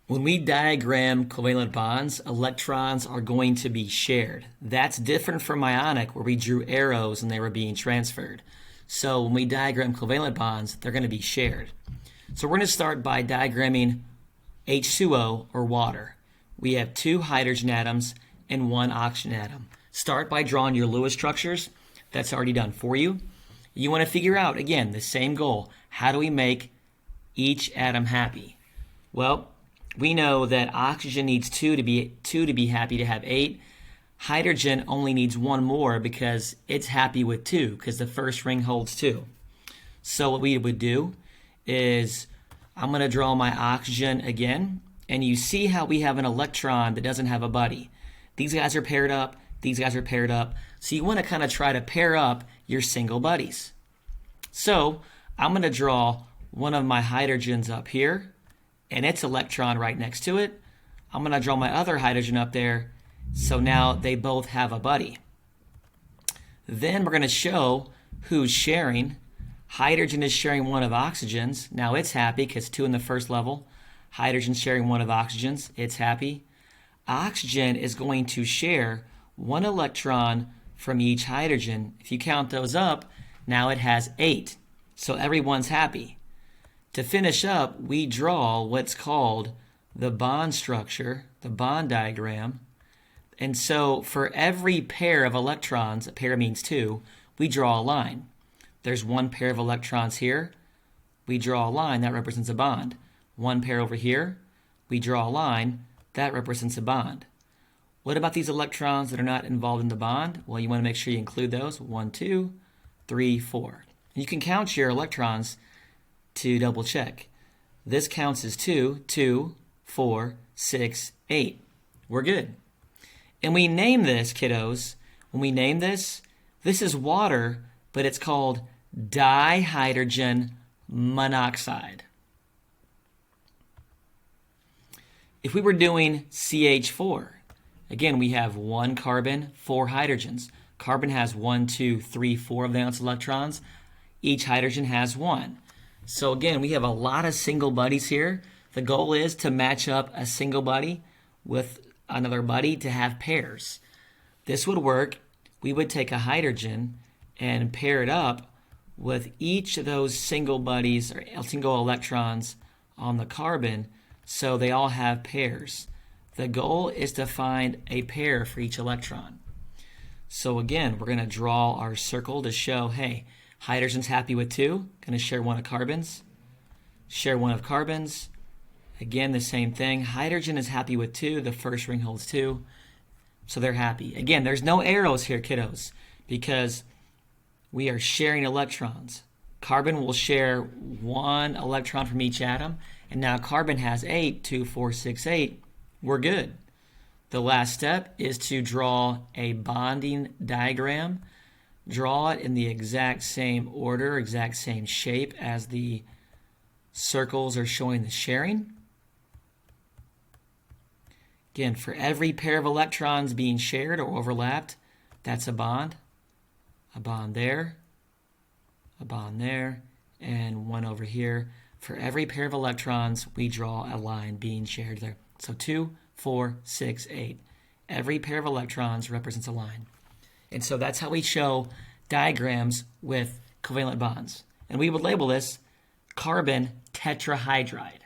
When we diagram covalent bonds, electrons are going to be shared. That's different from ionic, where we drew arrows and they were being transferred. So when we diagram covalent bonds, they're going to be shared. So we're going to start by diagramming H2O, or water. We have 2 hydrogen atoms and 1 oxygen atom. Start by drawing your Lewis structures. That's already done for you. You want to figure out, again, the same goal. How do we make each atom happy? Well, we know that oxygen needs 2 to be happy to have 8. Hydrogen only needs 1 more because it's happy with 2 because the first ring holds 2. So what we would do is I'm going to draw my oxygen again, and you see how we have an electron that doesn't have a buddy. These guys are paired up, these guys are paired up, so you want to kind of try to pair up your single buddies. So I'm going to draw one of my hydrogens up here, and its electron right next to it. I'm going to draw my other hydrogen up there, so now they both have a buddy. Then we're going to show who's sharing. Hydrogen is sharing one of oxygens. Now it's happy because 2 in the first level. Hydrogen's sharing one of oxygens. It's happy. Oxygen is going to share 1 electron from each hydrogen. If you count those up, now it has 8. So everyone's happy. To finish up, we draw what's called the bond structure, the bond diagram. And so for every pair of electrons, a pair means 2, we draw a line. There's 1 pair of electrons here. We draw a line that represents a bond. 1 pair over here. We draw a line that represents a bond. What about these electrons that are not involved in the bond? Well, you want to make sure you include those. 1, 2, 3, 4. You can count your electrons to double check. This counts as 2, 2, 4, 6, 8. We're good. And we name this, kiddos. When we name this is water, but it's called dihydrogen monoxide. If we were doing CH4, again, we have 1 carbon, 4 hydrogens. Carbon has 1, 2, 3, 4 of valence electrons. Each hydrogen has 1. So again, we have a lot of single buddies here. The goal is to match up a single buddy with another buddy to have pairs. This would work. We would take a hydrogen and pair it up with each of those single buddies or single electrons on the carbon so they all have pairs. The goal is to find a pair for each electron. So again, we're going to draw our circle to show, hey, hydrogen's happy with 2, going to share 1 of carbons. Share 1 of carbons. Again, the same thing. Hydrogen is happy with 2, the first ring holds 2, so they're happy. Again, there's no arrows here, kiddos, because we are sharing electrons. Carbon will share 1 electron from each atom, and now carbon has 8, 2, 4, 6, 8. We're good. The last step is to draw a bonding diagram. Draw it in the exact same order, exact same shape as the circles are showing the sharing. Again, for every pair of electrons being shared or overlapped, that's a bond. A bond there, and 1 over here. For every pair of electrons, we draw a line being shared there. So 2, 4, 6, 8. Every pair of electrons represents a line. And so that's how we show diagrams with covalent bonds. And we would label this carbon tetrahydride.